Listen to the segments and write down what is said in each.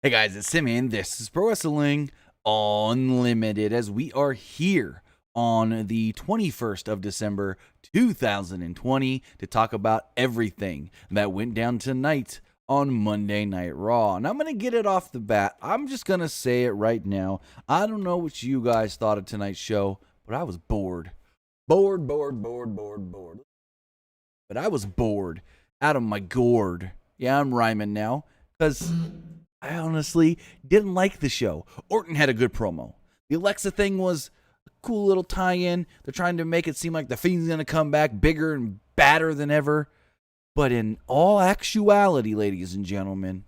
Hey guys, it's Simeon. This is Pro Wrestling Unlimited as we are here on the 21st of December 2020 to talk about everything that went down tonight on Monday Night Raw. And I'm going to get it off the bat. I'm just going to say it right now. I don't know what you guys thought of tonight's show, but I was bored. Bored. But I was bored out of my gourd. Yeah, I'm rhyming now because I honestly didn't like the show. Orton had a good promo. The Alexa thing was a cool little tie-in. They're trying to make it seem like the Fiend's going to come back bigger and badder than ever. But in all actuality, ladies and gentlemen,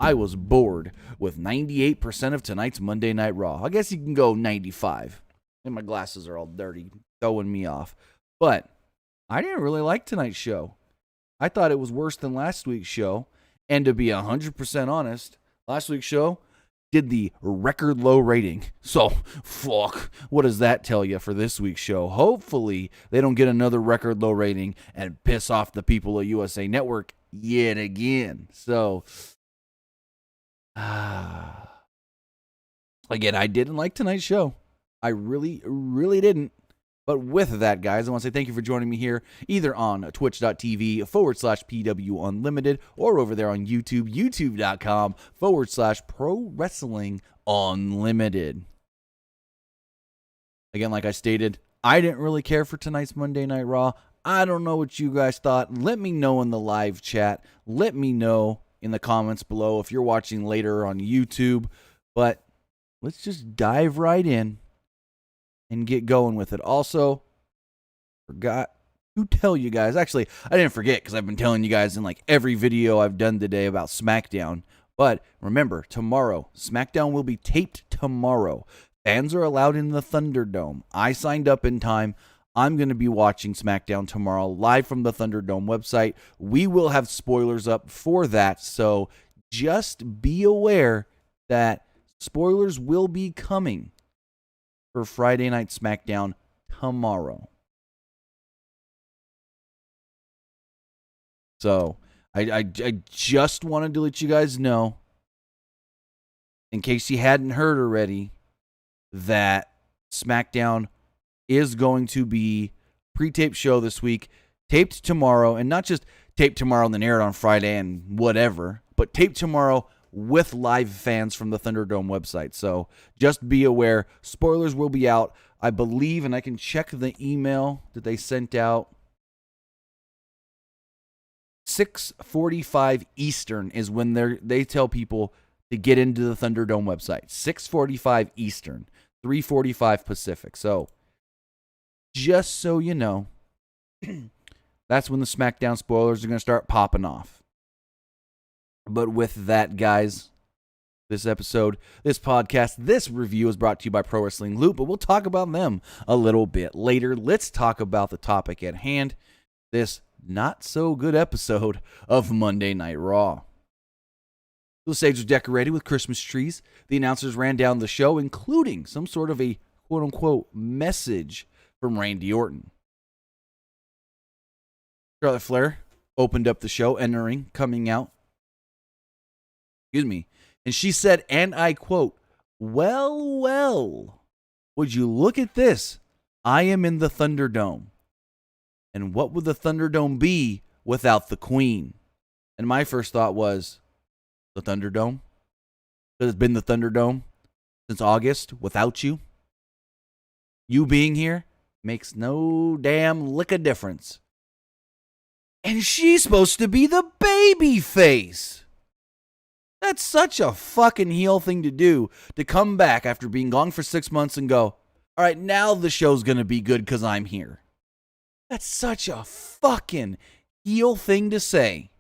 I was bored with 98% of tonight's Monday Night Raw. I guess you can go 95. And my glasses are all dirty, throwing me off. But I didn't really like tonight's show. I thought it was worse than last week's show. And to be 100% honest, last week's show did the record low rating. So, fuck, what does that tell you for this week's show? Hopefully, they don't get another record low rating and piss off the people of USA Network yet again. So, again, I didn't like tonight's show. I really didn't. But with that, guys, I want to say thank you for joining me here, either on twitch.tv/PW Unlimited or over there on YouTube, youtube.com/Pro Wrestling Unlimited. Again, like I stated, I didn't really care for tonight's Monday Night Raw. I don't know what you guys thought. Let me know in the live chat. Let me know in the comments below if you're watching later on YouTube. But let's just dive right in and get going with it. Also, forgot to tell you guys. Actually, I didn't forget because I've been telling you guys in like every video I've done today about SmackDown. But remember, tomorrow, SmackDown will be taped tomorrow. Fans are allowed in the Thunderdome. I signed up in time. I'm going to be watching SmackDown tomorrow live from the Thunderdome website. We will have spoilers up for that. So just be aware that spoilers will be coming for Friday Night SmackDown tomorrow. So, I just wanted to let you guys know, in case you hadn't heard already, that SmackDown is going to be pre-taped show this week, taped tomorrow, and not just taped tomorrow and then aired on Friday and whatever, but taped tomorrow with live fans from the Thunderdome website. So just be aware, spoilers will be out, I believe, and I can check the email that they sent out. 6:45 Eastern is when they tell people to get into the Thunderdome website. 6:45 Eastern, 3:45 Pacific. So just so you know, that's when the SmackDown spoilers are going to start popping off. But with that, guys, this episode, this podcast, this review is brought to you by Pro Wrestling Loop, but we'll talk about them a little bit later. Let's talk about the topic at hand, this not-so-good episode of Monday Night Raw. The stage was decorated with Christmas trees. The announcers ran down the show, including some sort of a quote-unquote message from Randy Orton. Charlotte Flair opened up the show, coming out. And she said, and I quote, well, would you look at this? I am in the Thunderdome. And what would the Thunderdome be without the Queen? And my first thought was, the Thunderdome? Because it's been the Thunderdome since August without you. You being here makes no damn lick of difference. And she's supposed to be the baby face. That's such a fucking heel thing to do, to come back after being gone for 6 months and go, all right, now the show's going to be good because I'm here. That's such a fucking heel thing to say.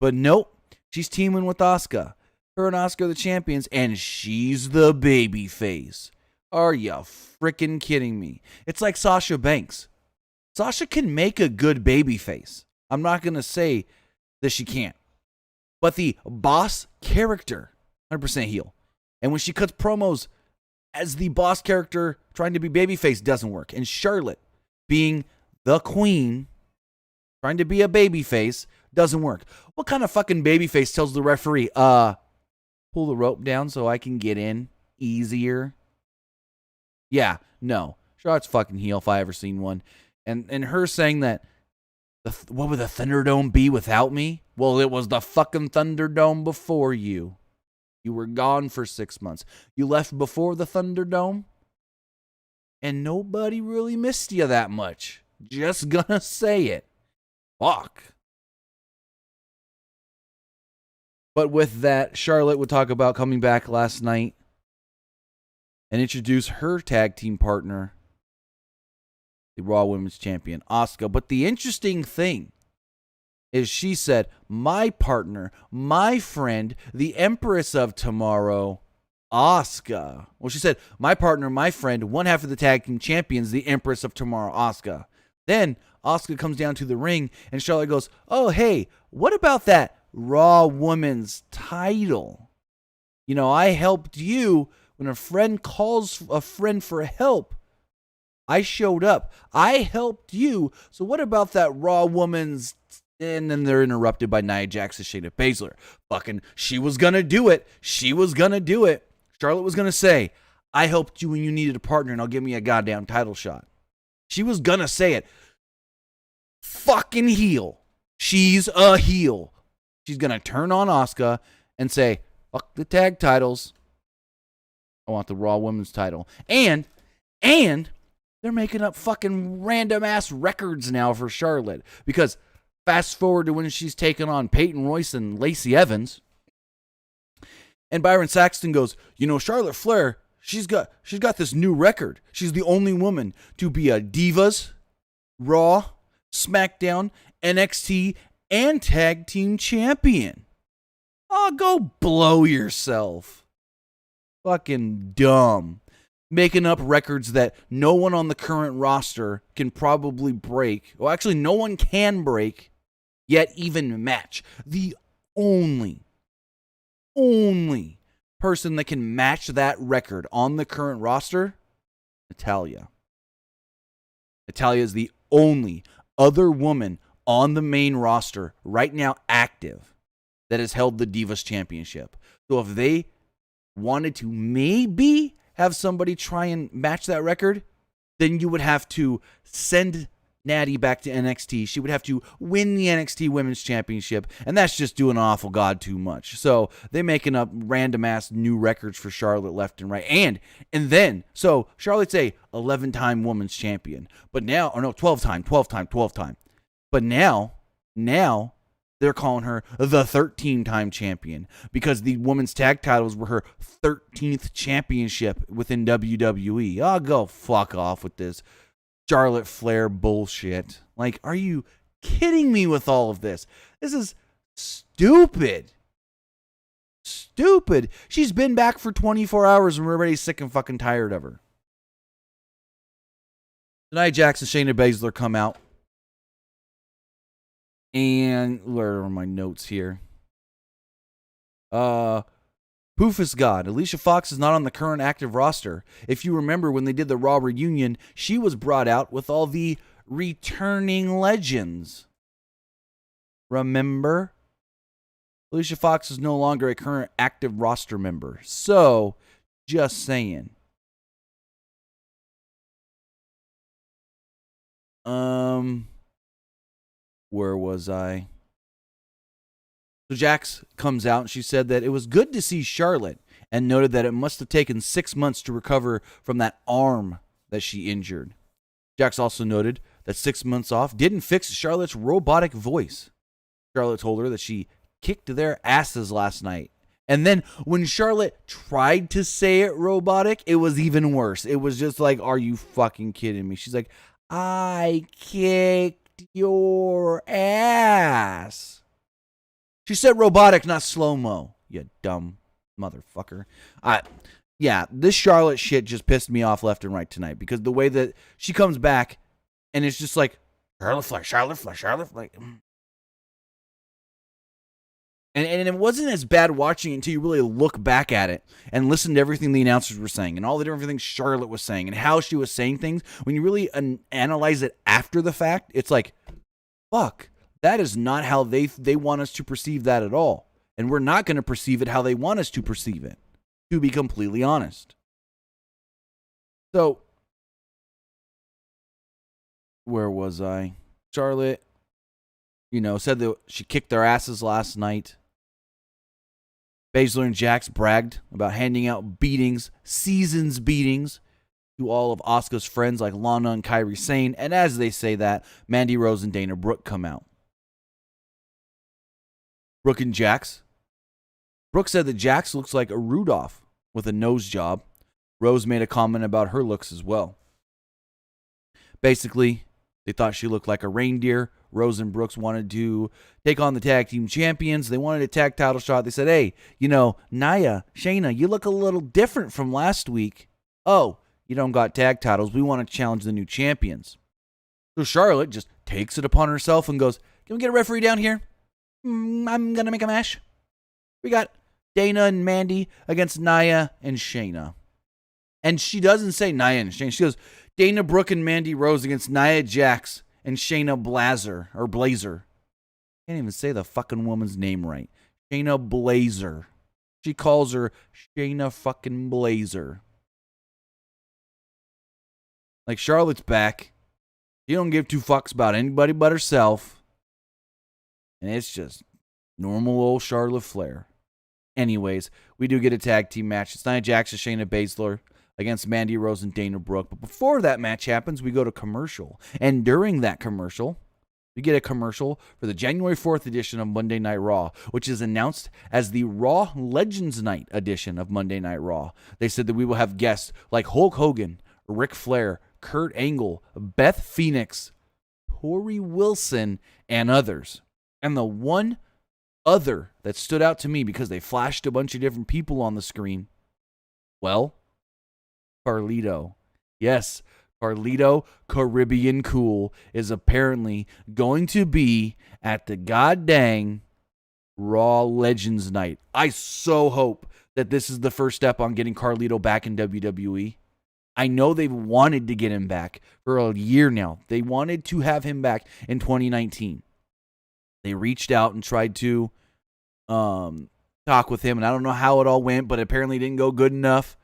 But nope, she's teaming with Asuka. Her and Asuka are the champions, and she's the baby face. Are you freaking kidding me? It's like Sasha Banks. Sasha can make a good baby face. I'm not going to say that she can't. But the boss character, 100% heel. And when she cuts promos as the boss character trying to be babyface, doesn't work. And Charlotte, being the queen, trying to be a babyface, doesn't work. What kind of fucking babyface tells the referee, pull the rope down so I can get in easier. Yeah, no. Charlotte's fucking heel if I ever seen one. And her saying that, what would the Thunderdome be without me? Well, it was the fucking Thunderdome before you. You were gone for 6 months. You left before the Thunderdome, and nobody really missed you that much. Just gonna say it. Fuck. But with that, Charlotte would talk about coming back last night and introduce her tag team partner, the Raw Women's Champion, Asuka. But the interesting thing is she said, my partner, my friend, the Empress of Tomorrow, Asuka. Well, she said, my partner, my friend, one half of the tag team champions, the Empress of Tomorrow, Asuka. Then Asuka comes down to the ring and Charlotte goes, oh, hey, what about that Raw Women's title? You know, I helped you when a friend calls a friend for help. I showed up. I helped you. So what about that Raw Women's? And then they're interrupted by Nia Jax and Shayna Baszler. Fucking, she was going to do it. She was going to do it. Charlotte was going to say, I helped you when you needed a partner and I'll give me a goddamn title shot. She was going to say it. Fucking heel. She's a heel. She's going to turn on Asuka and say, fuck the tag titles. I want the Raw Women's title. And they're making up fucking random ass records now for Charlotte. Because fast forward to when she's taking on Peyton Royce and Lacey Evans. And Byron Saxton goes, you know, Charlotte Flair, she's got this new record. She's the only woman to be a Divas, Raw, SmackDown, NXT, and Tag Team Champion. Oh, go blow yourself. Fucking dumb. Making up records that no one on the current roster can probably break. Well, actually, no one can break, yet even match. The only person that can match that record on the current roster, Natalya. Natalya is the only other woman on the main roster right now active that has held the Divas Championship. So if they wanted to maybe have somebody try and match that record, then you would have to send Natty back to NXT. She would have to win the NXT Women's Championship, and that's just doing an awful god too much. So they're making up random ass new records for Charlotte left and right. And then, so Charlotte's a 11-time women's champion, but now, or no, 12-time. But now they're calling her the 13-time champion because the women's tag titles were her 13th championship within WWE. I'll go fuck off with this Charlotte Flair bullshit. Like, are you kidding me with all of this? This is stupid. Stupid. She's been back for 24 hours and we're already sick and fucking tired of her. Nia Jax and Shayna Baszler come out. And where are my notes here? Poof is God. Alicia Fox is not on the current active roster. If you remember when they did the Raw reunion, she was brought out with all the returning legends. Remember? Alicia Fox is no longer a current active roster member. So, just saying. Where was I? So Jax comes out and she said that it was good to see Charlotte and noted that it must have taken 6 months to recover from that arm that she injured. Jax also noted that 6 months off didn't fix Charlotte's robotic voice. Charlotte told her that she kicked their asses last night. And then when Charlotte tried to say it robotic, it was even worse. It was just like, are you fucking kidding me? She's like, I kicked your ass. She said robotic, not slow-mo, you dumb motherfucker. Yeah, this Charlotte shit just pissed me off left and right tonight because the way that she comes back and it's just like, Charlotte Flair. And it wasn't as bad watching it until you really look back at it and listen to everything the announcers were saying and all the different things Charlotte was saying and how she was saying things. When you really analyze it after the fact, it's like, fuck, that is not how they want us to perceive that at all. And we're not going to perceive it how they want us to perceive it, to be completely honest. So, where was I? Charlotte, said that she kicked their asses last night. Baszler and Jax bragged about handing out beatings, seasons beatings, to all of Asuka's friends like Lana and Kairi Sane. And as they say that, Mandy Rose and Dana Brooke come out. Brooke and Jax. Brooke said that Jax looks like a Rudolph with a nose job. Rose made a comment about her looks as well. Basically, they thought she looked like a reindeer. Rose and Brooks wanted to take on the tag team champions. They wanted a tag title shot. They said, hey, Nia, Shayna, you look a little different from last week. Oh, you don't got tag titles. We want to challenge the new champions. So Charlotte just takes it upon herself and goes, can we get a referee down here? I'm going to make a match. We got Dana and Mandy against Nia and Shayna. And she doesn't say Nia and Shayna. She goes, Dana Brooke and Mandy Rose against Nia Jax and Shayna Blazer. Can't even say the fucking woman's name right. Shayna Blazer. She calls her Shayna fucking Blazer. Like, Charlotte's back. She don't give two fucks about anybody but herself. And it's just normal old Charlotte Flair. Anyways, we do get a tag team match. It's Nia Jax and Shayna Baszler against Mandy Rose and Dana Brooke. But before that match happens, we go to commercial. And during that commercial, we get a commercial for the January 4th edition of Monday Night Raw, which is announced as the Raw Legends Night edition of Monday Night Raw. They said that we will have guests like Hulk Hogan, Ric Flair, Kurt Angle, Beth Phoenix, Tori Wilson, and others. And the one other that stood out to me because they flashed a bunch of different people on the screen, well, Carlito. Yes, Carlito Caribbean Cool is apparently going to be at the goddamn Raw Legends Night. I so hope that this is the first step on getting Carlito back in WWE. I know they've wanted to get him back for a year now. They wanted to have him back in 2019. They reached out and tried to talk with him, and I don't know how it all went, but apparently it didn't go good enough.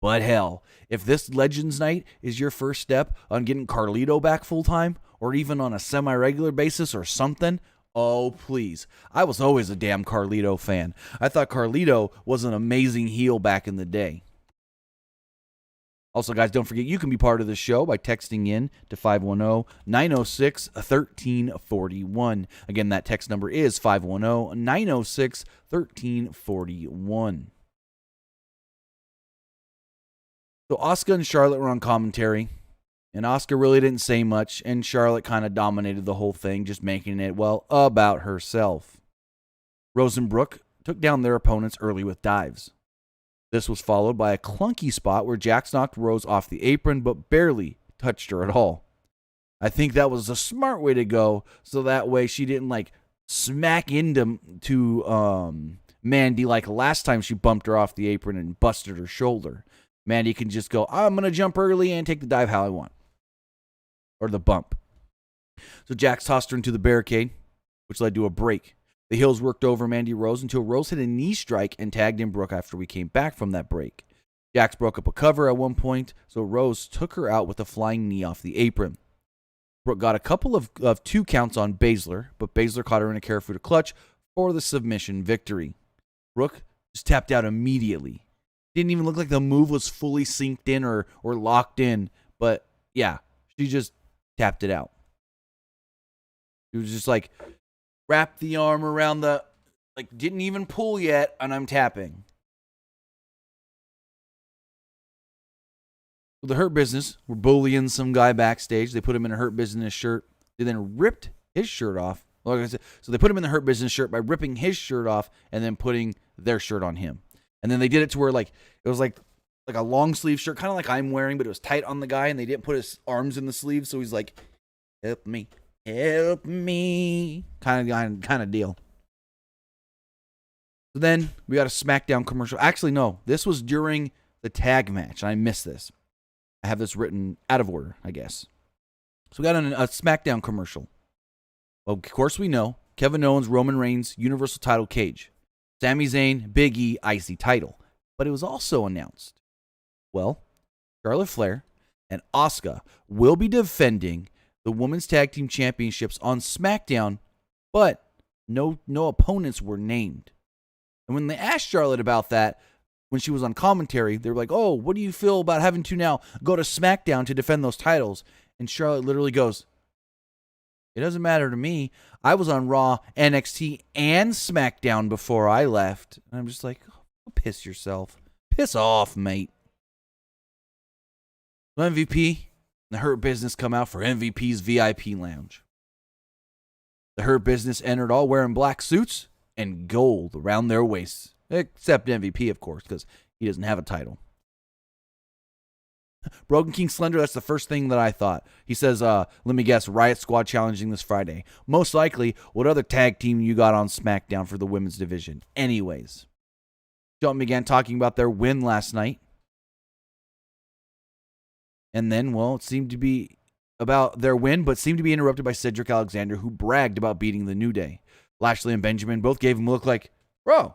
But hell, if this Legends Night is your first step on getting Carlito back full-time, or even on a semi-regular basis or something, oh, please. I was always a damn Carlito fan. I thought Carlito was an amazing heel back in the day. Also, guys, don't forget, you can be part of the show by texting in to 510-906-1341. Again, that text number is 510-906-1341. So Asuka and Charlotte were on commentary, and Asuka really didn't say much, and Charlotte kind of dominated the whole thing, just making it, well, about herself. Rose and Brooke took down their opponents early with dives. This was followed by a clunky spot where Jax knocked Rose off the apron, but barely touched her at all. I think that was a smart way to go, so that way she didn't, smack into Mandy like last time she bumped her off the apron and busted her shoulder. Mandy can just go, I'm going to jump early and take the dive how I want. Or the bump. So Jax tossed her into the barricade, which led to a break. The heels worked over Mandy Rose until Rose hit a knee strike and tagged in Brooke after we came back from that break. Jax broke up a cover at one point, so Rose took her out with a flying knee off the apron. Brooke got a couple of 2 counts on Baszler, but Baszler caught her in a Karafuda clutch for the submission victory. Brooke just tapped out immediately. Didn't even look like the move was fully synced in or locked in, but yeah, she just tapped it out. It was just wrap the arm around didn't even pull yet, and I'm tapping. So the Hurt Business were bullying some guy backstage. They put him in a Hurt Business shirt. They then ripped his shirt off. Like I said, so they put him in the Hurt Business shirt by ripping his shirt off and then putting their shirt on him. And then they did it to where it was like a long sleeve shirt, kind of like I'm wearing, but it was tight on the guy, and they didn't put his arms in the sleeves, so he's like, help me. Help me, kind of deal. So then we got a SmackDown commercial. Actually, no, this was during the tag match. I missed this. I have this written out of order, I guess. So we got a SmackDown commercial. Well, of course we know Kevin Owens, Roman Reigns, Universal title cage. Sami Zayn, Big E, IC title. But it was also announced, well, Charlotte Flair and Asuka will be defending the Women's Tag Team Championships on SmackDown, but no opponents were named. And when they asked Charlotte about that, when she was on commentary, they were like, oh, what do you feel about having to now go to SmackDown to defend those titles? And Charlotte literally goes, it doesn't matter to me. I was on Raw, NXT, and SmackDown before I left. And I'm just like, oh, piss yourself. Piss off, mate. MVP and the Hurt Business come out for MVP's VIP lounge. The Hurt Business entered all wearing black suits and gold around their waists. Except MVP, of course, because he doesn't have a title. Broken King Slender, that's the first thing that I thought. He says, let me guess, Riot Squad challenging this Friday. Most likely, what other tag team you got on SmackDown for the women's division? Anyways. Shelton began talking about their win last night. And then, well, it seemed to be about their win, but seemed to be interrupted by Cedric Alexander, who bragged about beating the New Day. Lashley and Benjamin both gave him a look like, bro,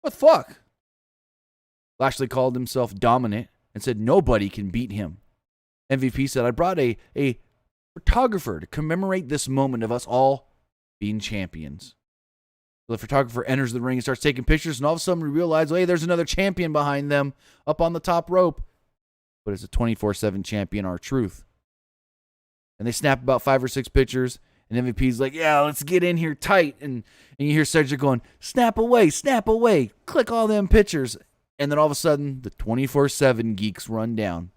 what the fuck? Lashley called himself dominant and said nobody can beat him. MVP said, I brought a photographer to commemorate this moment of us all being champions. So the photographer enters the ring and starts taking pictures, and all of a sudden we realize, hey, there's another champion behind them up on the top rope. But it's a 24/7 champion, R-Truth. And they snap about 5 or 6 pictures, and MVP's like, yeah, let's get in here tight. And you hear Cedric going, snap away, click all them pictures. And then all of a sudden, the 24/7 geeks run down.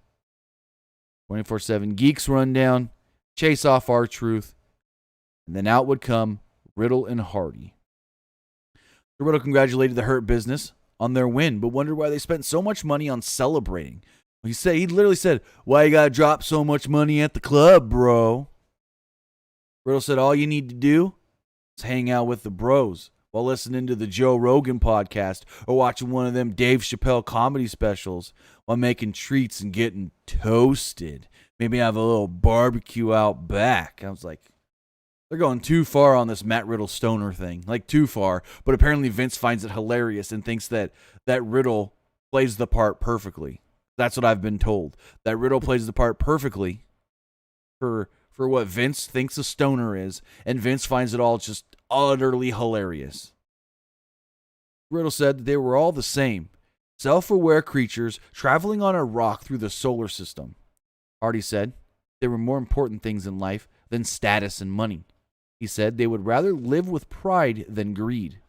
24/7 geeks run down, chase off R-Truth, and then out would come Riddle and Hardy. So Riddle congratulated the Hurt Business on their win, but wondered why they spent so much money on celebrating. He literally said, why you gotta drop so much money at the club, bro? Riddle said, all you need to do is hang out with the bros while listening to the Joe Rogan podcast or watching one of them Dave Chappelle comedy specials while making treats and getting toasted. Maybe have a little barbecue out back. I was like, they're going too far on this Matt Riddle stoner thing. Like, too far. But apparently Vince finds it hilarious and thinks that Riddle plays the part perfectly. That's what I've been told. That Riddle plays the part perfectly for what Vince thinks a stoner is, and Vince finds it all just utterly hilarious. Riddle said that they were all the same, self-aware creatures traveling on a rock through the solar system. Hardy said there were more important things in life than status and money. He said they would rather live with pride than greed.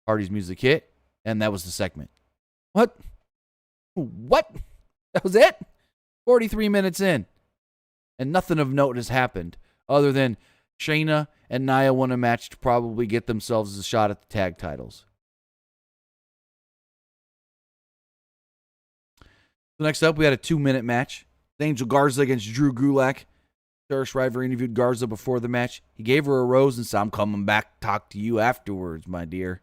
Hardy's music hit, and that was the segment. What? That was it? 43 minutes in. And nothing of note has happened other than Shayna and Nia won a match to probably get themselves a shot at the tag titles. So next up, we had a 2-minute match. Angel Garza against Drew Gulak. Sarah Shriver interviewed Garza before the match. He gave her a rose and said, I'm coming back to talk to you afterwards, my dear.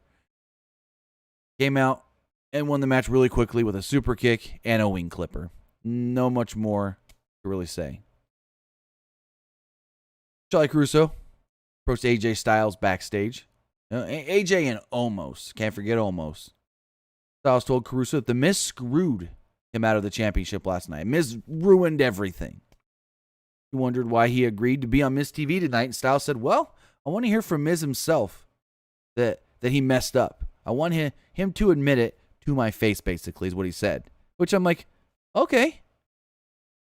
Came out and won the match really quickly with a super kick and a wing clipper. No much more to really say. Charlie Caruso approached AJ Styles backstage. AJ and Omos. Can't forget Omos. Styles told Caruso that The Miz screwed him out of the championship last night. Miz ruined everything. He wondered why he agreed to be on Miz TV tonight, and Styles said, well, I want to hear from Miz himself that he messed up. I want him to admit it to my face, basically, is what he said. Which I'm like, okay.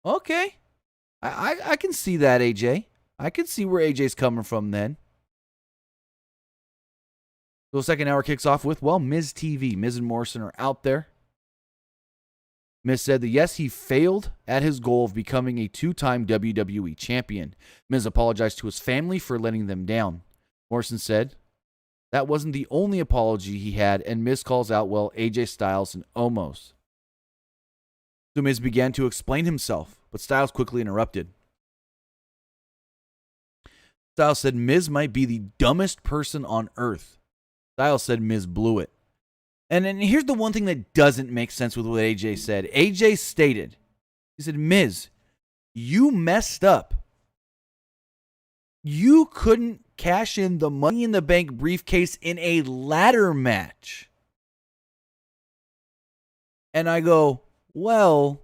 I can see that, AJ. I can see where AJ's coming from then. So the second hour kicks off with, well, Miz TV. Miz and Morrison are out there. Miz said that, yes, he failed at his goal of becoming a 2-time WWE champion. Miz apologized to his family for letting them down. Morrison said that wasn't the only apology he had, and Miz calls out, well, AJ Styles and Omos. So Miz began to explain himself, but Styles quickly interrupted. Styles said Miz might be the dumbest person on earth. Styles said Miz blew it. And here's the one thing that doesn't make sense with what AJ said. AJ stated, he said, Miz, you messed up. You couldn't cash in the Money in the Bank briefcase in a ladder match. And I go, well,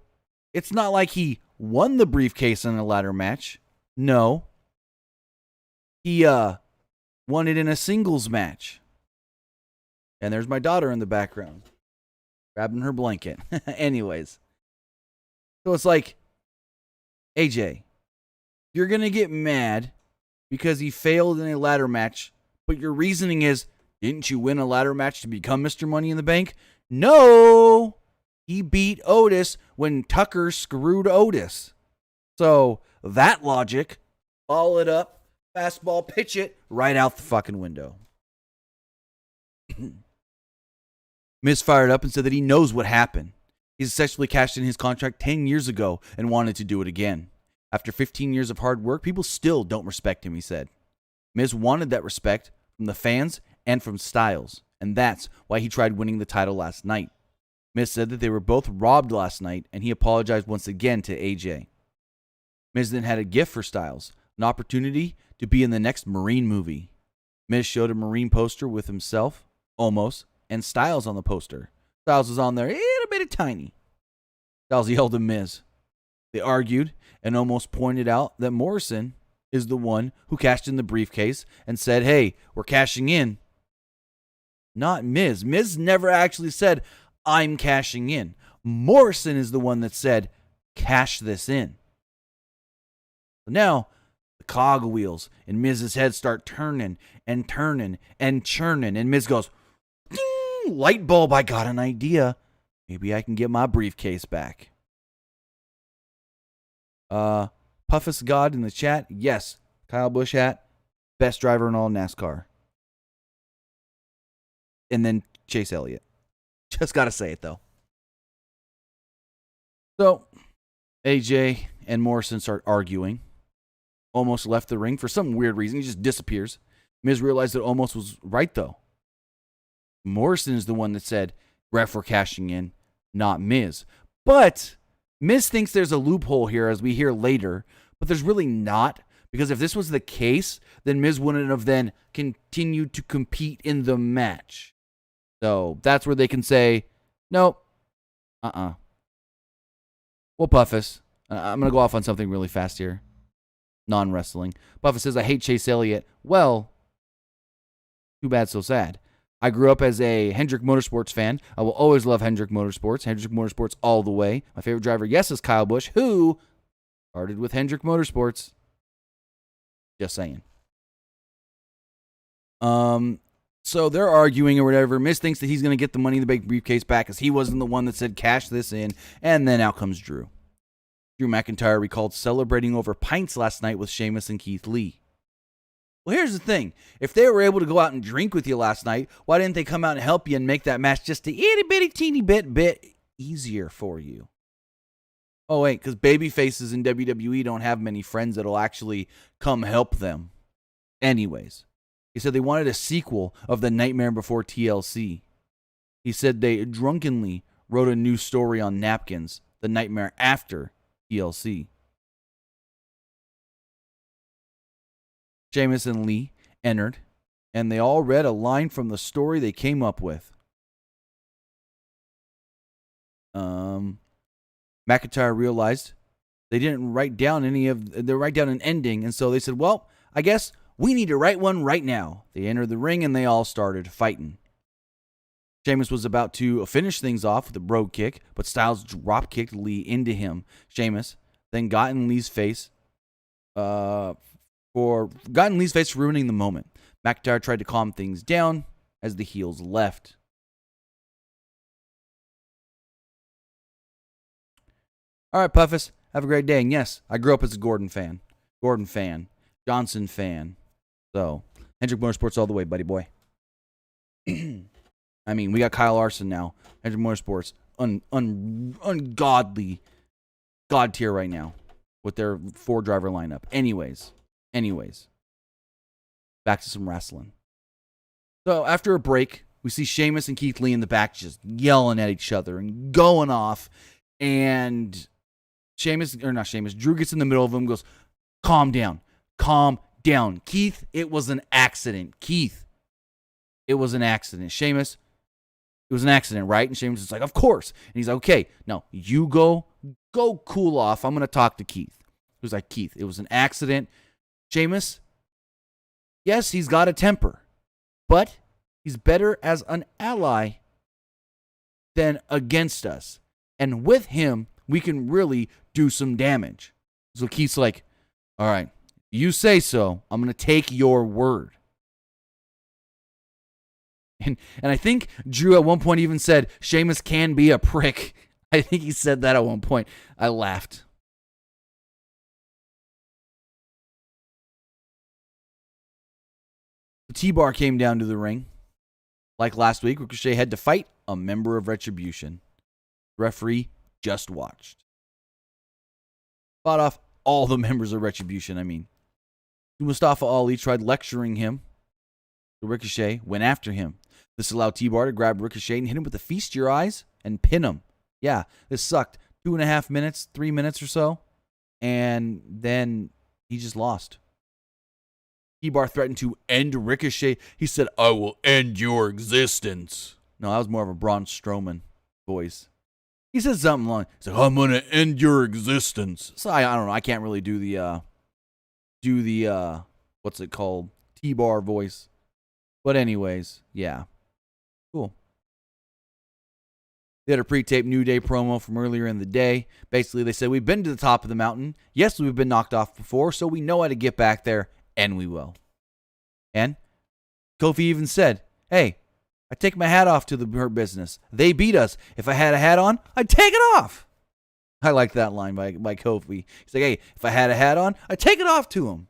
it's not like he won the briefcase in a ladder match. No. He won it in a singles match. And there's my daughter in the background, grabbing her blanket. Anyways. So it's like, AJ, you're going to get mad because he failed in a ladder match, but your reasoning is, didn't you win a ladder match to become Mr. Money in the Bank? No! He beat Otis when Tucker screwed Otis. So that logic, ball it up, fastball, pitch it, right out the fucking window. Miz fired up and said that he knows what happened. He successfully cashed in his contract 10 years ago and wanted to do it again. After 15 years of hard work, people still don't respect him, he said. Miz wanted that respect from the fans and from Styles, and that's why he tried winning the title last night. Miz said that they were both robbed last night, and he apologized once again to AJ. Miz then had a gift for Styles, an opportunity to be in the next Marine movie. Miz showed a Marine poster with himself, Omos, and Styles on the poster. Styles was on there, a little bit tiny. Styles yelled at Miz. They argued, and Omos pointed out that Morrison is the one who cashed in the briefcase and said, hey, we're cashing in. Not Miz. Miz never actually said, I'm cashing in. Morrison is the one that said, cash this in. Now, the cogwheels in Miz's head start turning and turning and churning, and Miz goes, ding, light bulb, I got an idea. Maybe I can get my briefcase back. Puffus God in the chat, yes, Kyle Busch hat, best driver in all NASCAR. And then Chase Elliott. Just got to say it, though. So, AJ and Morrison start arguing. Almost left the ring for some weird reason. He just disappears. Miz realized that Almost was right, though. Morrison is the one that said, ref, we're cashing in, not Miz. But Miz thinks there's a loophole here, as we hear later, but there's really not. Because if this was the case, then Miz wouldn't have then continued to compete in the match. So that's where they can say, nope, Well, Puffus, I'm going to go off on something really fast here. Non-wrestling. Puffus says, I hate Chase Elliott. Well, too bad, so sad. I grew up as a Hendrick Motorsports fan. I will always love Hendrick Motorsports. Hendrick Motorsports all the way. My favorite driver, yes, is Kyle Busch, who started with Hendrick Motorsports. Just saying. So they're arguing or whatever. Miz thinks that he's going to get the Money in the Bank briefcase back because he wasn't the one that said cash this in. And then out comes Drew. Drew McIntyre recalled celebrating over pints last night with Sheamus and Keith Lee. Well, here's the thing. If they were able to go out and drink with you last night, why didn't they come out and help you and make that match just a itty bitty teeny bit easier for you? Oh, wait, because baby faces in WWE don't have many friends that'll actually come help them. Anyways. He said they wanted a sequel of The Nightmare Before TLC. He said they drunkenly wrote a new story on napkins, The Nightmare After TLC. Sheamus and Lee entered, and they all read a line from the story they came up with. McIntyre realized they didn't write down an ending, and so they said, well, I guess we need to write one right now. They entered the ring and they all started fighting. Sheamus was about to finish things off with a brogue kick, but Styles drop kicked Lee into him. Sheamus then got in Lee's face for ruining the moment. McIntyre tried to calm things down as the heels left. All right, Puffus, have a great day. And yes, I grew up as a Gordon fan, Johnson fan. So, Hendrick Motorsports all the way, buddy boy. I mean, we got Kyle Larson now. Hendrick Motorsports, ungodly god tier right now with their 4-driver lineup. Anyways, back to some wrestling. So, after a break, we see Sheamus and Keith Lee in the back just yelling at each other and going off. And Drew gets in the middle of them and goes, calm down. Keith, it was an accident. Sheamus, it was an accident, right? And Sheamus is like, of course. And he's like, okay, no, you go cool off. I'm going to talk to Keith. He was like, Keith, it was an accident. Sheamus, yes, he's got a temper, but he's better as an ally than against us. And with him, we can really do some damage. So Keith's like, all right, you say so. I'm going to take your word. And I think Drew at one point even said, Sheamus can be a prick. I think he said that at one point. I laughed. The T-Bar came down to the ring. Like last week, Ricochet had to fight a member of Retribution. The referee just watched. Fought off all the members of Retribution, I mean. Mustafa Ali tried lecturing him. The Ricochet went after him. This allowed T-Bar to grab Ricochet and hit him with the Feast Your Eyes and pin him. Yeah, this sucked. 2.5 minutes, 3 minutes or so. And then he just lost. T-Bar threatened to end Ricochet. He said, I will end your existence. No, that was more of a Braun Strowman voice. He said something like, I'm going to end your existence. So I don't know. I can't really do the what's it called? T-Bar voice. But anyways, yeah. Cool. They had a pre-taped New Day promo from earlier in the day. Basically, they said, we've been to the top of the mountain. Yes, we've been knocked off before, so we know how to get back there, and we will. And Kofi even said, hey, I take my hat off to the Hurt Business. They beat us. If I had a hat on, I'd take it off. I like that line by Kofi. He's like, hey, if I had a hat on, I'd take it off to him.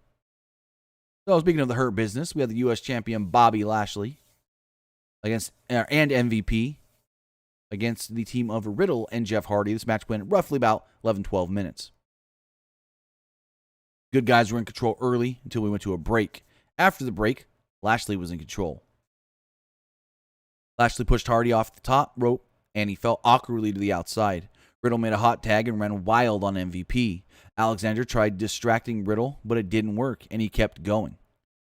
So speaking of the Hurt Business, we have the U.S. champion Bobby Lashley and MVP against the team of Riddle and Jeff Hardy. This match went roughly about 11-12 minutes. Good guys were in control early until we went to a break. After the break, Lashley was in control. Lashley pushed Hardy off the top rope, and he fell awkwardly to the outside. Riddle made a hot tag and ran wild on MVP. Alexander tried distracting Riddle, but it didn't work, and he kept going.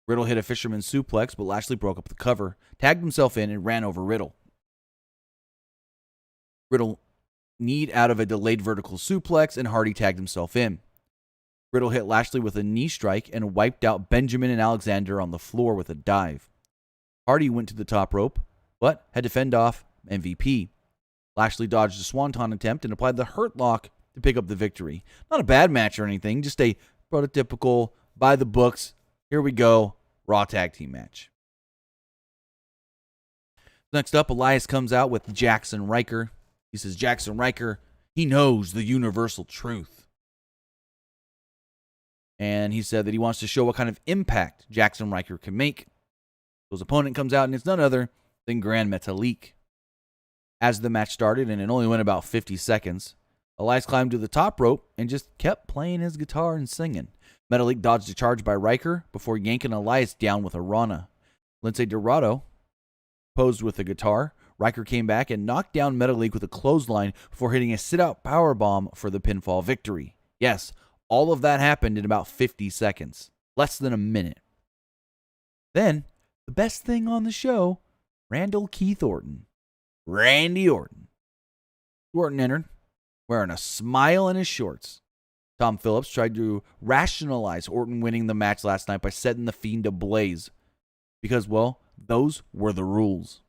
Riddle hit a fisherman's suplex, but Lashley broke up the cover, tagged himself in, and ran over Riddle. Riddle kneed out of a delayed vertical suplex, and Hardy tagged himself in. Riddle hit Lashley with a knee strike and wiped out Benjamin and Alexander on the floor with a dive. Hardy went to the top rope, but had to fend off MVP. Lashley dodged a swanton attempt and applied the Hurt Lock to pick up the victory. Not a bad match or anything, just a prototypical, by the books, here we go, Raw Tag Team match. Next up, Elias comes out with Jackson Riker. He says, Jackson Riker, he knows the universal truth. And he said that he wants to show what kind of impact Jackson Riker can make. So his opponent comes out, and it's none other than Grand Metalik. As the match started, and it only went about 50 seconds, Elias climbed to the top rope and just kept playing his guitar and singing. Metalik dodged a charge by Riker before yanking Elias down with a Rana. Lince Dorado posed with the guitar. Riker came back and knocked down Metalik with a clothesline before hitting a sit-out powerbomb for the pinfall victory. Yes, all of that happened in about 50 seconds. Less than a minute. Then, the best thing on the show, Randall Keith Orton. Randy Orton. Orton entered, wearing a smile in his shorts. Tom Phillips tried to rationalize Orton winning the match last night by setting the Fiend ablaze. Because, well, those were the rules.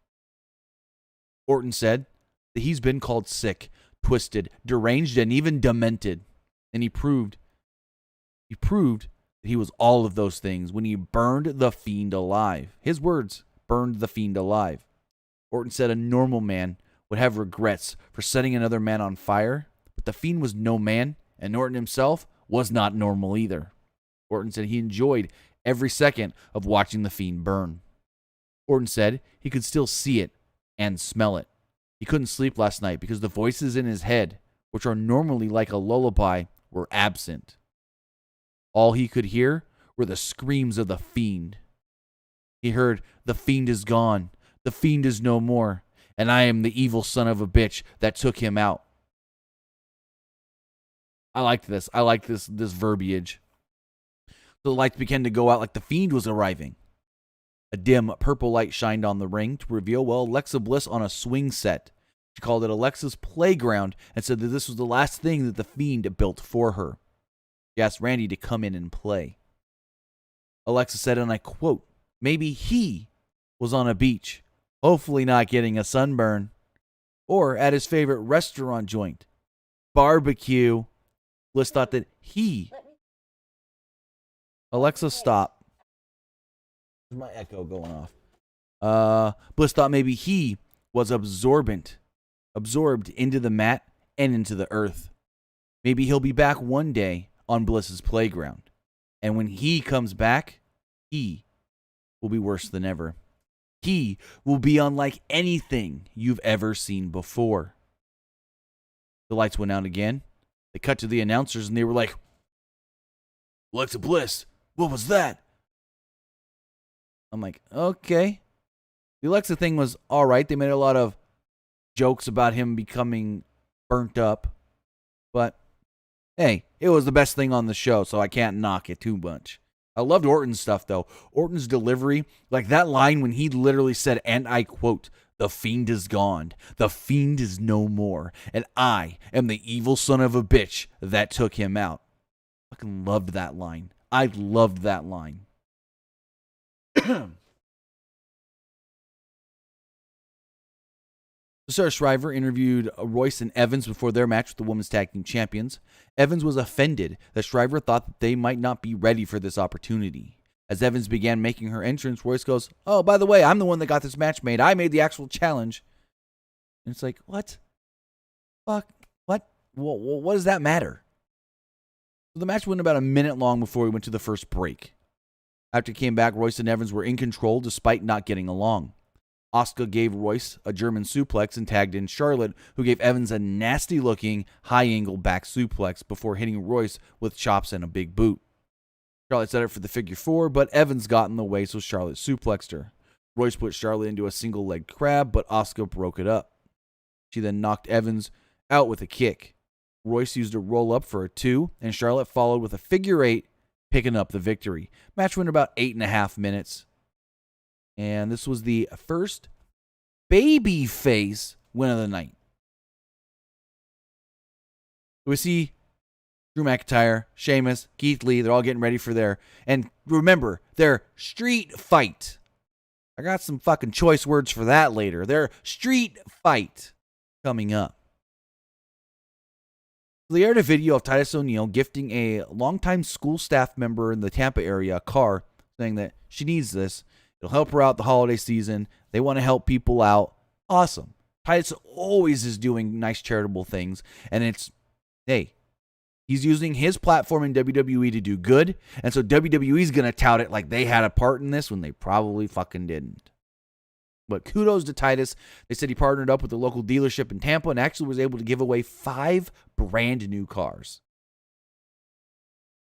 Orton said that he's been called sick, twisted, deranged, and even demented. And he proved that he was all of those things when he burned the Fiend alive. His words, burned the Fiend alive. Orton said a normal man would have regrets for setting another man on fire, but the Fiend was no man, and Orton himself was not normal either. Orton said he enjoyed every second of watching the Fiend burn. Orton said he could still see it and smell it. He couldn't sleep last night because the voices in his head, which are normally like a lullaby, were absent. All he could hear were the screams of the Fiend. He heard, "The Fiend is gone. The Fiend is no more. And I am the evil son of a bitch that took him out." I liked this. I like this verbiage. So the lights began to go out like the Fiend was arriving. A dim purple light shined on the ring to reveal, well, Alexa Bliss on a swing set. She called it Alexa's playground and said that this was the last thing that the Fiend built for her. She asked Randy to come in and play. Alexa said, and I quote, maybe he was on a beach, hopefully not getting a sunburn, or at his favorite restaurant joint, barbecue. Bliss thought that he... Alexa, stop. There's my echo going off. Bliss thought maybe he was absorbed into the mat and into the earth. Maybe he'll be back one day on Bliss's playground. And when he comes back, he will be worse than ever. He will be unlike anything you've ever seen before. The lights went out again. They cut to the announcers and they were like, Alexa Bliss, what was that? I'm like, okay. The Alexa thing was all right. They made a lot of jokes about him becoming burnt up. But, hey, it was the best thing on the show, so I can't knock it too much. I loved Orton's stuff, though. Orton's delivery, like that line when he literally said, and I quote, the Fiend is gone. The Fiend is no more. And I am the evil son of a bitch that took him out. I fucking loved that line. I loved that line. Sarah Shriver interviewed Royce and Evans before their match with the Women's Tag Team Champions. Evans was offended that Shriver thought that they might not be ready for this opportunity. As Evans began making her entrance, Royce goes, oh, by the way, I'm the one that got this match made. I made the actual challenge. And it's like, what? Fuck. What? What does that matter? So the match went about a minute long before we went to the first break. After he came back, Royce and Evans were in control despite not getting along. Asuka gave Royce a German suplex and tagged in Charlotte, who gave Evans a nasty-looking, high-angle back suplex before hitting Royce with chops and a big boot. Charlotte set up for the figure four, but Evans got in the way, so Charlotte suplexed her. Royce put Charlotte into a single-leg crab, but Asuka broke it up. She then knocked Evans out with a kick. Royce used a roll-up for a 2, and Charlotte followed with a figure 8, picking up the victory. Match went about 8.5 minutes. And this was the first babyface win of the night. We see Drew McIntyre, Sheamus, Keith Lee. They're all getting ready for and remember, their street fight. I got some fucking choice words for that later. Their street fight coming up. They aired a video of Titus O'Neil gifting a longtime school staff member in the Tampa area a car, saying that she needs this. It'll help her out the holiday season. They want to help people out. Awesome. Titus always is doing nice charitable things. And he's using his platform in WWE to do good. And so WWE's going to tout it like they had a part in this when they probably fucking didn't. But kudos to Titus. They said he partnered up with the local dealership in Tampa and actually was able to give away 5 brand new cars.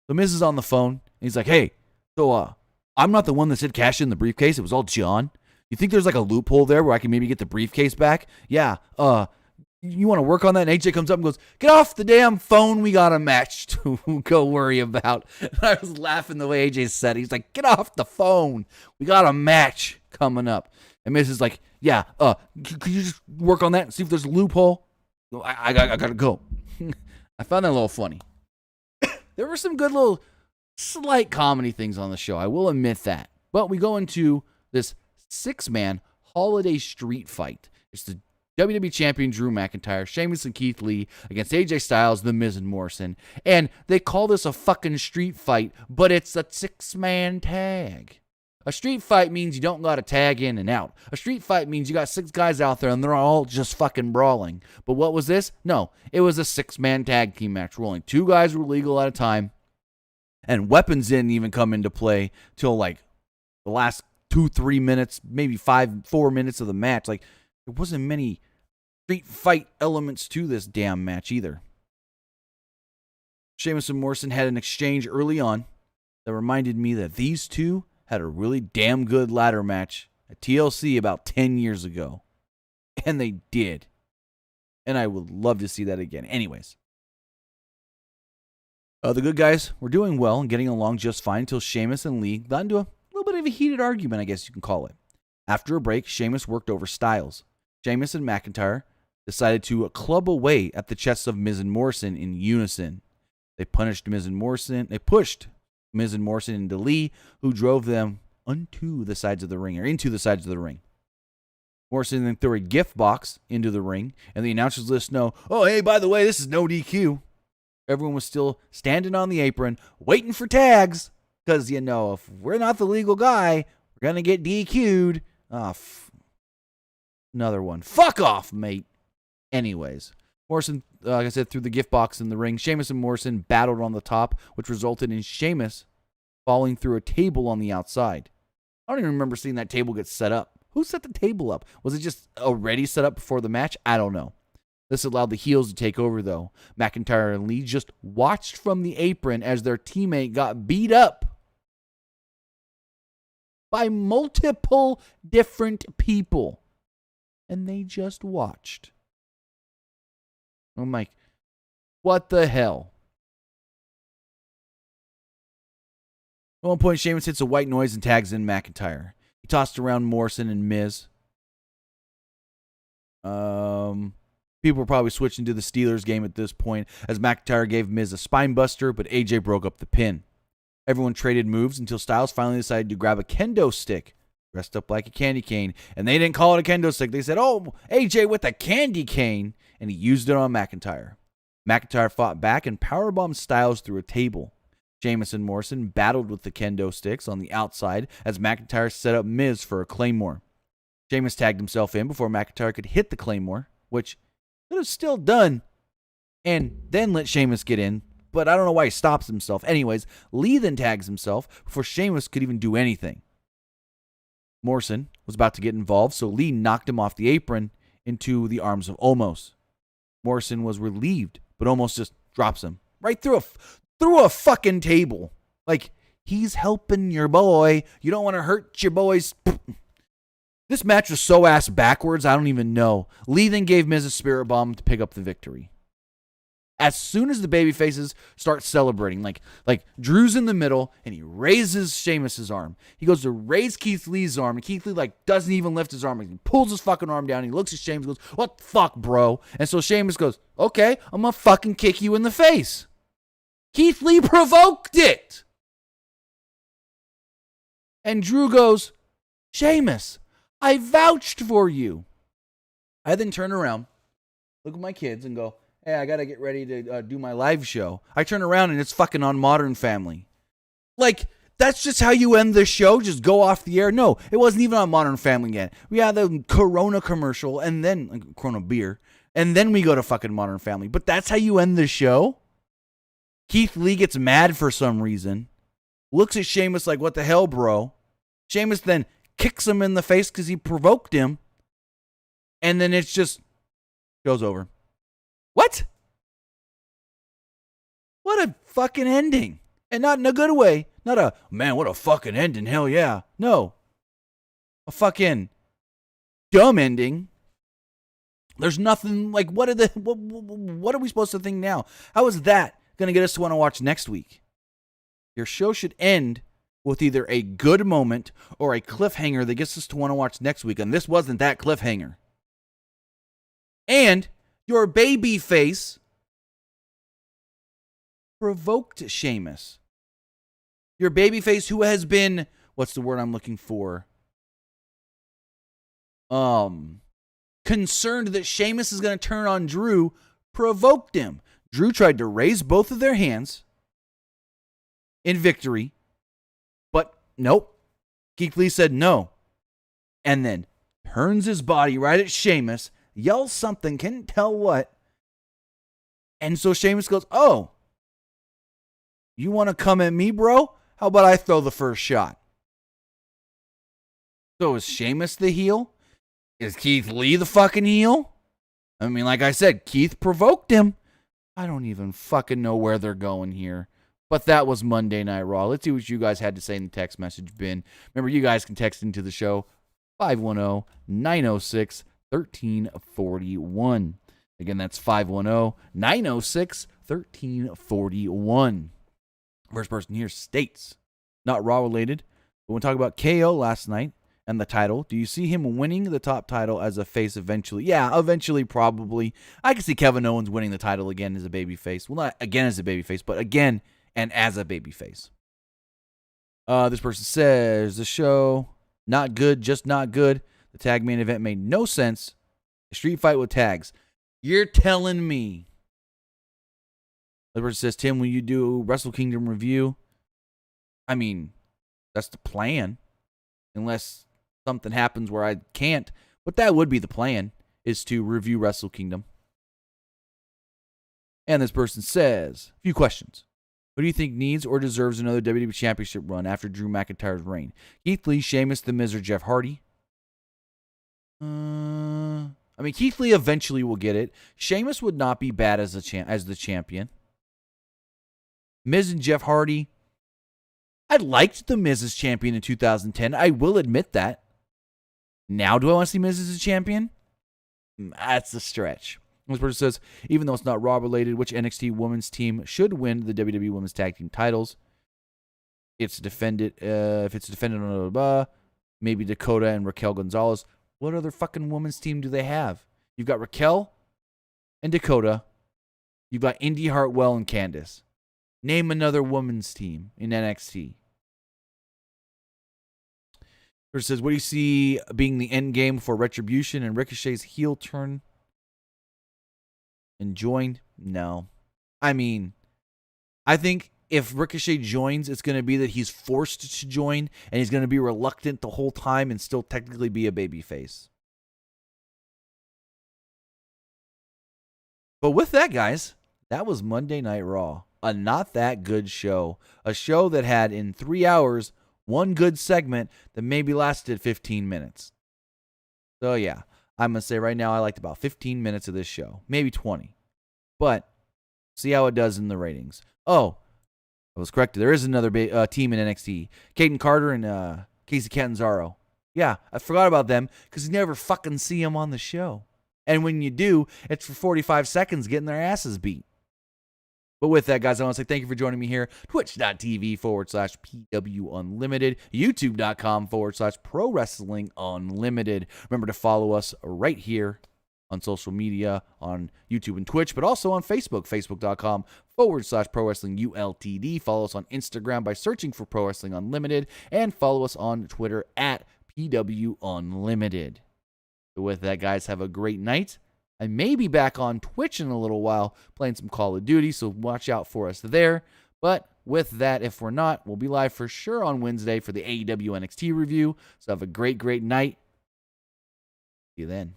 The Miz is on the phone. And he's like, hey, so I'm not the one that said cash in the briefcase. It was all John. You think there's like a loophole there where I can maybe get the briefcase back? Yeah. You want to work on that? And AJ comes up and goes, get off the damn phone. We got a match to go worry about. And I was laughing the way AJ said it. He's like, get off the phone. We got a match coming up. And Miz is like, yeah, could you just work on that and see if there's a loophole? I got to go. I found that a little funny. There were some good little slight comedy things on the show. I will admit that. But we go into this 6-man holiday street fight. It's the WWE Champion Drew McIntyre, Sheamus and Keith Lee against AJ Styles, The Miz and Morrison. And they call this a fucking street fight, but it's a 6-man tag. A street fight means you don't got to tag in and out. A street fight means you got 6 guys out there and they're all just fucking brawling. But what was this? No, it was a 6-man tag team match where only 2 guys were legal at a time. And weapons didn't even come into play till like the last 2-3 minutes, maybe 4 minutes of the match. Like, there wasn't many street fight elements to this damn match either. Sheamus and Morrison had an exchange early on that reminded me that these two had a really damn good ladder match at TLC about 10 years ago. And they did. And I would love to see that again. Anyways. The good guys were doing well and getting along just fine until Sheamus and Lee got into a little bit of a heated argument, I guess you can call it. After a break, Sheamus worked over Styles. Sheamus and McIntyre decided to club away at the chests of Miz and Morrison in unison. They pushed Miz and Morrison into Lee, who drove them into the sides of the ring. Morrison then threw a gift box into the ring, and the announcers let us know, oh, hey, by the way, this is no DQ. Everyone was still standing on the apron, waiting for tags, because, if we're not the legal guy, we're going to get DQ'd. Another one. Fuck off, mate. Anyways, Morrison, like I said, threw the gift box in the ring. Sheamus and Morrison battled on the top, which resulted in Sheamus falling through a table on the outside. I don't even remember seeing that table get set up. Who set the table up? Was it just already set up before the match? I don't know. This allowed the heels to take over, though. McIntyre and Lee just watched from the apron as their teammate got beat up by multiple different people. And they just watched. I'm like, what the hell? At one point, Sheamus hits a white noise and tags in McIntyre. He tossed around Morrison and Miz. People were probably switching to the Steelers game at this point, as McIntyre gave Miz a spine buster, but AJ broke up the pin. Everyone traded moves until Styles finally decided to grab a kendo stick, dressed up like a candy cane, and they didn't call it a kendo stick. They said, oh, AJ with a candy cane, and he used it on McIntyre. McIntyre fought back and powerbombed Styles through a table. Sheamus and Morrison battled with the kendo sticks on the outside as McIntyre set up Miz for a claymore. Sheamus tagged himself in before McIntyre could hit the claymore, which could have still done, and then let Sheamus get in, but I don't know why he stops himself. Anyways, Lee then tags himself before Sheamus could even do anything. Morrison was about to get involved, so Lee knocked him off the apron into the arms of Omos. Morrison was relieved, but Omos just drops him right through a fucking table. Like, he's helping your boy. You don't want to hurt your boys. This match was so ass backwards, I don't even know. Lee then gave Miz a spirit bomb to pick up the victory. As soon as the babyfaces start celebrating, like Drew's in the middle, and he raises Sheamus's arm. He goes to raise Keith Lee's arm, and Keith Lee doesn't even lift his arm. He pulls his fucking arm down. He looks at Sheamus and goes, what the fuck, bro? And so Sheamus goes, okay, I'm gonna fucking kick you in the face. Keith Lee provoked it. And Drew goes, Sheamus, I vouched for you. I then turn around, look at my kids, and go, hey, I got to get ready to do my live show. I turn around, and it's fucking on Modern Family. Like, that's just how you end the show? Just go off the air? No, it wasn't even on Modern Family yet. We had the Corona commercial, and then, Corona beer, and then we go to fucking Modern Family. But that's how you end the show? Keith Lee gets mad for some reason, looks at Sheamus like, what the hell, bro? Sheamus then kicks him in the face because he provoked him, and then it's just goes over. What? What a fucking ending. And not in a good way. Not a, man, what a fucking ending, hell yeah. No. A fucking dumb ending. There's nothing, like, what are we supposed to think now? How is that going to get us to want to watch next week? Your show should end with either a good moment or a cliffhanger that gets us to want to watch next week. And this wasn't that cliffhanger. And your baby face provoked Sheamus. Your baby face who has been, what's the word I'm looking for? Concerned that Sheamus is going to turn on Drew, provoked him. Drew tried to raise both of their hands in victory, but nope. Keith Lee said no. And then turns his body right at Sheamus, yells something, can't tell what. And so Sheamus goes, oh, you want to come at me, bro? How about I throw the first shot? So is Sheamus the heel? Is Keith Lee the fucking heel? I mean, like I said, Keith provoked him. I don't even fucking know where they're going here. But that was Monday Night Raw. Let's see what you guys had to say in the text message bin. Remember, you guys can text into the show 510-906-1341. Again, that's 510-906-1341. First person here states, not Raw related, But we'll talk about KO last night and the title. Do you see him winning the top title as a face eventually? Yeah, eventually, probably. I can see Kevin Owens winning the title again as a babyface. Well, not again as a babyface, but again and as a babyface. This person says, the show, not good, just not good. The tag main event made no sense. A street fight with tags. You're telling me. The person says, Tim, will you do Wrestle Kingdom review? I mean, that's the plan. Unless something happens where I can't. But that would be the plan, is to review Wrestle Kingdom. And this person says, a few questions. Who do you think needs or deserves another WWE Championship run after Drew McIntyre's reign? Keith Lee, Sheamus, The Miz, or Jeff Hardy? Keith Lee eventually will get it. Sheamus would not be bad as the champion. Miz and Jeff Hardy. I liked The Miz as champion in 2010. I will admit that. Now do I want to see Miz as a champion? That's a stretch. This person says, even though it's not Raw related, which NXT women's team should win the WWE Women's Tag Team titles? If it's defended on maybe Dakota and Raquel Gonzalez. What other fucking women's team do they have? You've got Raquel and Dakota. You've got Indy Hartwell and Candice. Name another women's team in NXT. Person says, what do you see being the end game for Retribution and Ricochet's heel turn? And joined? No. I think if Ricochet joins, it's going to be that he's forced to join, and he's going to be reluctant the whole time and still technically be a babyface. But with that, guys, that was Monday Night Raw. A not that good show. A show that had, in 3 hours, one good segment that maybe lasted 15 minutes. So, yeah. I'm going to say right now I liked about 15 minutes of this show. Maybe 20. But see how it does in the ratings. Oh, I was correct. There is another team in NXT. Kaden Carter and Casey Catanzaro. Yeah, I forgot about them because you never fucking see them on the show. And when you do, it's for 45 seconds getting their asses beat. But with that, guys, I want to say thank you for joining me here. Twitch.tv/PW Unlimited. YouTube.com/Pro Wrestling Unlimited. Remember to follow us right here on social media, on YouTube and Twitch, but also on Facebook. Facebook.com/Pro Wrestling ULTD. Follow us on Instagram by searching for Pro Wrestling Unlimited. And follow us on Twitter at PW Unlimited. So with that, guys, have a great night. I may be back on Twitch in a little while playing some Call of Duty, so watch out for us there. But with that, if we're not, we'll be live for sure on Wednesday for the AEW NXT review. So have a great, great night. See you then.